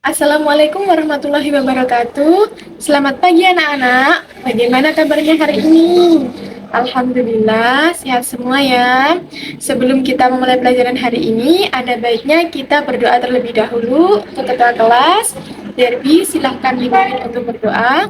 Assalamualaikum warahmatullahi wabarakatuh. Selamat pagi anak-anak. Bagaimana kabarnya hari ini? Alhamdulillah sehat semua ya. Sebelum kita memulai pelajaran hari ini, ada baiknya kita berdoa terlebih dahulu untuk ketua kelas. Derby, silahkan dipimpin untuk berdoa.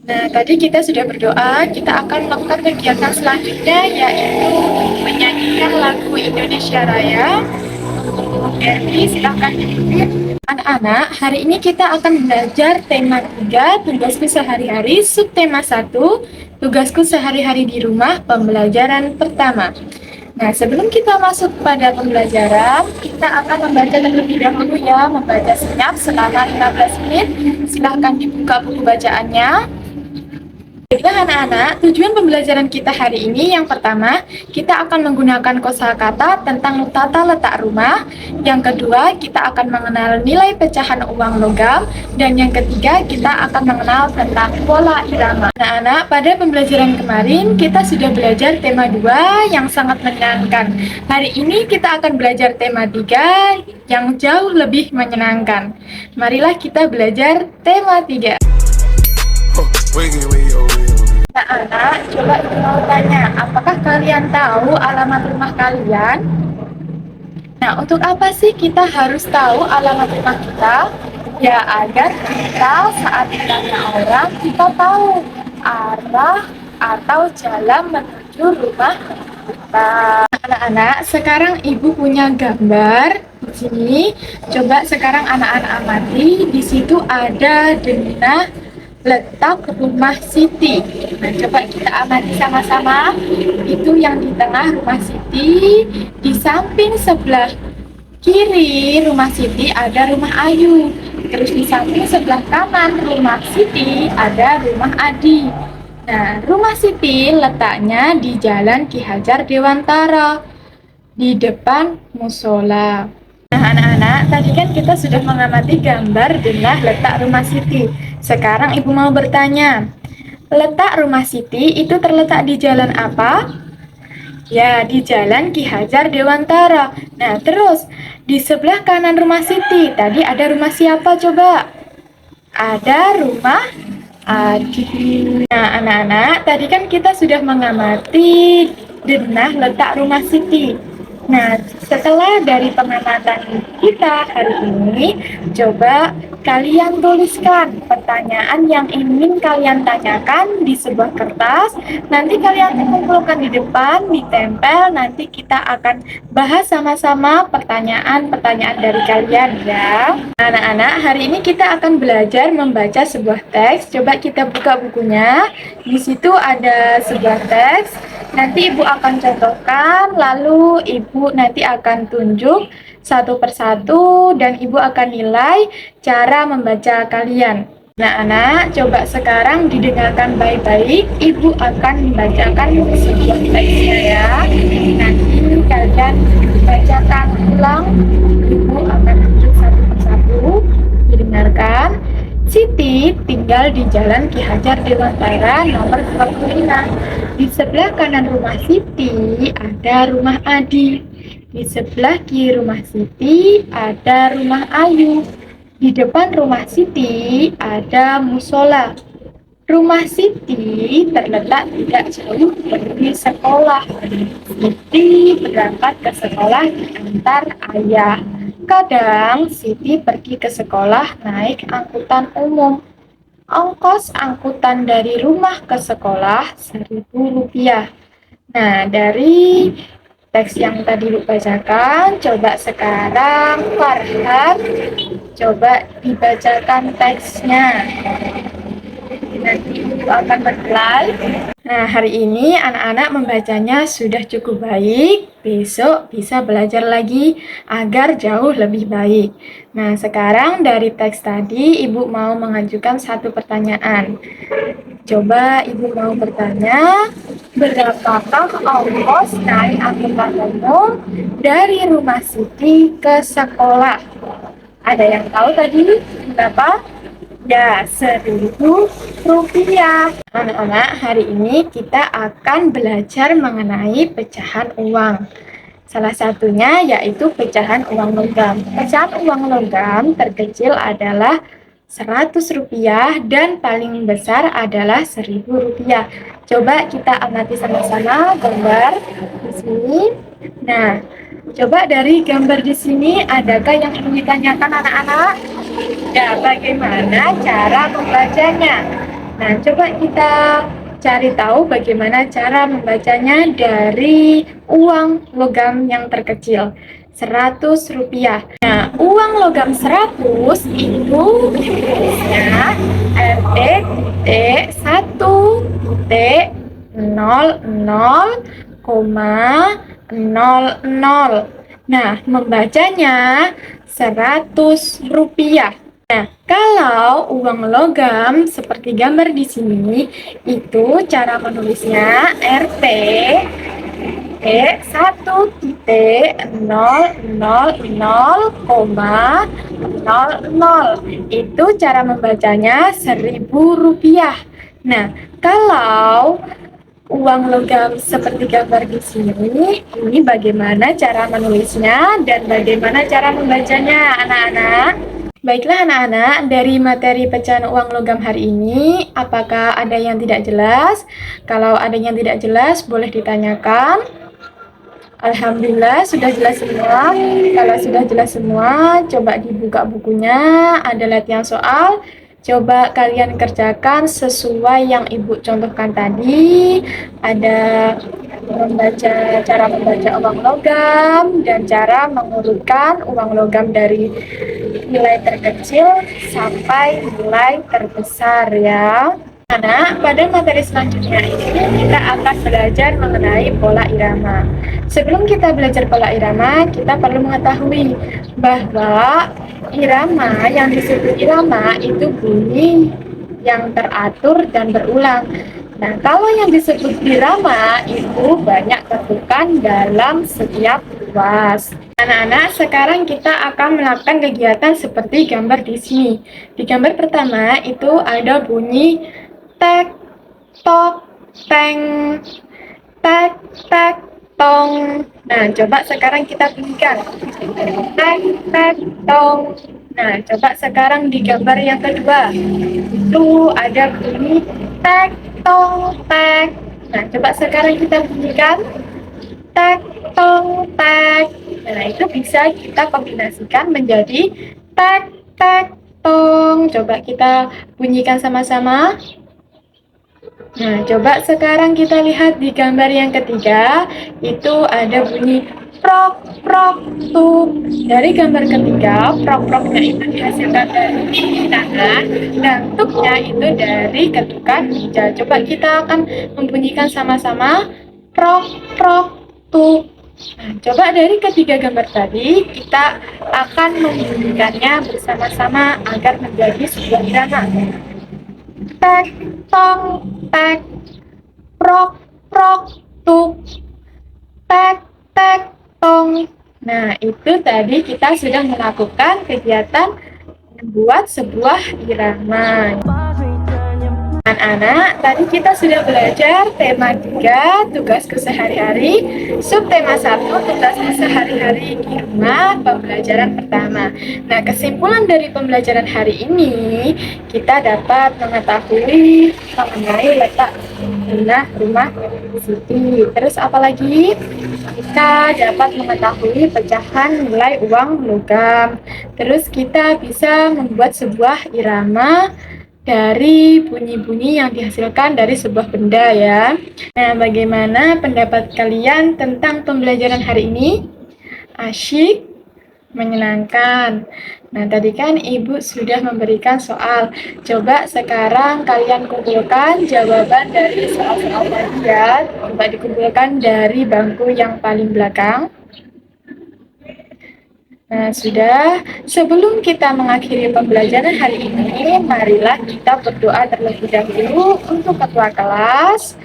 Nah, tadi kita sudah berdoa, kita akan melakukan kegiatan selanjutnya yaitu menyanyikan lagu Indonesia Raya. Derby, silahkan dipimpin. Anak-anak, hari ini kita akan belajar tema 3, tugasku sehari-hari, subtema 1, tugasku sehari-hari di rumah, pembelajaran pertama. Nah, sebelum kita masuk pada pembelajaran, kita akan membaca terlebih dahulu ya, membaca senyap selama 15 menit. Silahkan dibuka buku bacaannya. Baiklah anak-anak, tujuan pembelajaran kita hari ini yang pertama, kita akan menggunakan kosakata tentang tata letak rumah. Yang kedua, kita akan mengenal nilai pecahan uang logam. Dan yang ketiga, kita akan mengenal tentang pola irama. Anak-anak, pada pembelajaran kemarin, kita sudah belajar tema 2 yang sangat menyenangkan. Hari ini kita akan belajar tema 3 yang jauh lebih menyenangkan. Marilah kita belajar tema 3. Anak-anak, coba ibu mau tanya, apakah kalian tahu alamat rumah kalian? Nah, untuk apa sih kita harus tahu alamat rumah kita? Ya, agar kita saat ditanya orang, kita tahu arah atau jalan menuju rumah kita. Anak-anak, sekarang ibu punya gambar di sini. Coba sekarang anak-anak amati, di situ ada denah letak rumah Siti. Nah, coba kita amati sama-sama. Itu yang di tengah rumah Siti. Di samping sebelah kiri rumah Siti ada rumah Ayu. Terus di samping sebelah kanan rumah Siti ada rumah Adi. Nah, rumah Siti letaknya di Jalan Ki Hajar Dewantara, di depan musola. Nah, anak-anak, tadi kan kita sudah mengamati gambar denah letak rumah Siti. Sekarang ibu mau bertanya, letak rumah Siti itu terletak di jalan apa? Ya, di Jalan Ki Hajar Dewantara. Nah, terus di sebelah kanan rumah Siti, tadi ada rumah siapa coba? Ada rumah Adi. Nah, anak-anak, tadi kan kita sudah mengamati denah letak rumah Siti. Nah, setelah dari pengamatan kita hari ini, coba kalian tuliskan pertanyaan yang ingin kalian tanyakan di sebuah kertas. Nanti kalian kumpulkan di depan, ditempel. Nanti kita akan bahas sama-sama pertanyaan-pertanyaan dari kalian ya. Anak-anak, hari ini kita akan belajar membaca sebuah teks. Coba kita buka bukunya. Di situ ada sebuah teks. Nanti ibu akan contohkan, lalu ibu nanti akan tunjuk satu persatu dan ibu akan nilai cara membaca kalian. Nah, anak, coba sekarang didengarkan baik-baik. Ibu akan membacakan sebuah teksnya ya. Nanti kalian bacakan ulang. Ibu akan tunjuk satu persatu. Didengarkan. Siti tinggal di Jalan Ki Hajar Dewantara nomor 45. Di sebelah kanan rumah Siti ada rumah Adi. Di sebelah kiri rumah Siti ada rumah Ayu. Di depan rumah Siti ada musola. Rumah Siti terletak tidak jauh dari sekolah. Siti berangkat ke sekolah diantar ayah. Kadang Siti pergi ke sekolah naik angkutan umum. Ongkos angkutan dari rumah ke sekolah Rp1.000. Nah, dari teks yang tadi Ibu bacakan, coba sekarang Farhan, coba dibacakan teksnya. Nanti Ibu akan menilai. Nah, hari ini anak-anak membacanya sudah cukup baik. Besok bisa belajar lagi agar jauh lebih baik. Nah, sekarang dari teks tadi Ibu mau mengajukan satu pertanyaan. Coba Ibu mau bertanya, berapakah ongkos naik angkutan umum dari rumah Siti ke sekolah? Ada yang tahu tadi berapa? Ya, 1.000 rupiah. Anak-anak, hari ini kita akan belajar mengenai pecahan uang. Salah satunya yaitu pecahan uang logam. Pecahan uang logam terkecil adalah 100 rupiah dan paling besar adalah 1.000 rupiah. Coba kita amati sama-sama gambar di sini. Nah, coba dari gambar di sini adakah yang ingin ditanyakan anak-anak? Ya, bagaimana cara membacanya? Nah, coba kita cari tahu bagaimana cara membacanya dari uang logam yang terkecil, 100 rupiah. Nah, uang logam 100 itu ditulisnya RT titik 1 titik 00, 00. Nah, membacanya 100 rupiah. Nah, kalau uang logam seperti gambar di sini, itu cara menulisnya RT satu titik 000, 00. Itu cara membacanya 1.000 rupiah. Nah, kalau uang logam seperti gambar di sini, ini bagaimana cara menulisnya dan bagaimana cara membacanya, anak-anak? Baiklah anak-anak, dari materi pecahan uang logam hari ini, apakah ada yang tidak jelas? Kalau ada yang tidak jelas, boleh ditanyakan. Alhamdulillah sudah jelas semua. Kalau sudah jelas semua, coba dibuka bukunya, ada latihan soal. Coba kalian kerjakan sesuai yang Ibu contohkan tadi. Ada cara membaca uang logam dan cara mengurutkan uang logam dari nilai terkecil sampai nilai terbesar ya. Nah, pada materi selanjutnya ini kita akan belajar mengenai pola irama. Sebelum kita belajar pola irama, kita perlu mengetahui bahwa irama yang disebut irama itu bunyi yang teratur dan berulang. Nah, kalau yang disebut irama itu banyak ketukan dalam setiap ruas. Anak-anak, sekarang kita akan melakukan kegiatan seperti gambar di sini. Di gambar pertama itu ada bunyi tek, tok, teng, tek, tek, tong. Nah, coba sekarang kita bunyikan. Tek, tek, tong. Nah, coba sekarang di gambar yang kedua. Itu ada bunyi tek, tong, tek. Nah, coba sekarang kita bunyikan. Tek, tong, tek. Nah, itu bisa kita kombinasikan menjadi tek, tek, tong. Coba kita bunyikan sama-sama. Nah, coba sekarang kita lihat di gambar yang ketiga, itu ada bunyi prok, prok, tuk. Dari gambar ketiga, prok, proknya itu dihasilkan dari tangan, dan tuknya itu dari ketukan meja. Coba kita akan membunyikan sama-sama, prok, prok, tuk. Nah, coba dari ketiga gambar tadi, kita akan membunyikannya bersama-sama agar menjadi sebuah irama. Tek, tong, tek, prok, prok, tuk, tek, tek, tong. Nah, itu tadi kita sudah melakukan kegiatan membuat sebuah irama. Anak-anak, tadi kita sudah belajar tema 3, tugasku sehari-hari, subtema 1, tugasku sehari-hari di rumah, pembelajaran pertama. Nah, kesimpulan dari pembelajaran hari ini, kita dapat mengetahui mengenai letak rumah Siti. Terus apalagi? Kita dapat mengetahui pecahan nilai uang logam. Terus kita bisa membuat sebuah irama dari bunyi-bunyi yang dihasilkan dari sebuah benda ya. Nah, bagaimana pendapat kalian tentang pembelajaran hari ini? Asyik? Menyenangkan? Nah, tadi kan Ibu sudah memberikan soal. Coba sekarang kalian kumpulkan jawaban dari soal-soal tadi ya. Coba dikumpulkan dari bangku yang paling belakang. Nah, sudah. Sebelum kita mengakhiri pembelajaran hari ini, marilah kita berdoa terlebih dahulu untuk ketua kelas.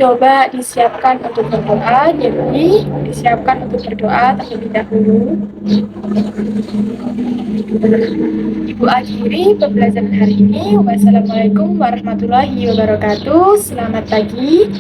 Coba disiapkan untuk berdoa, jadi disiapkan untuk berdoa terlebih dahulu. Ibu akhiri pembelajaran hari ini. Wassalamualaikum warahmatullahi wabarakatuh. Selamat pagi.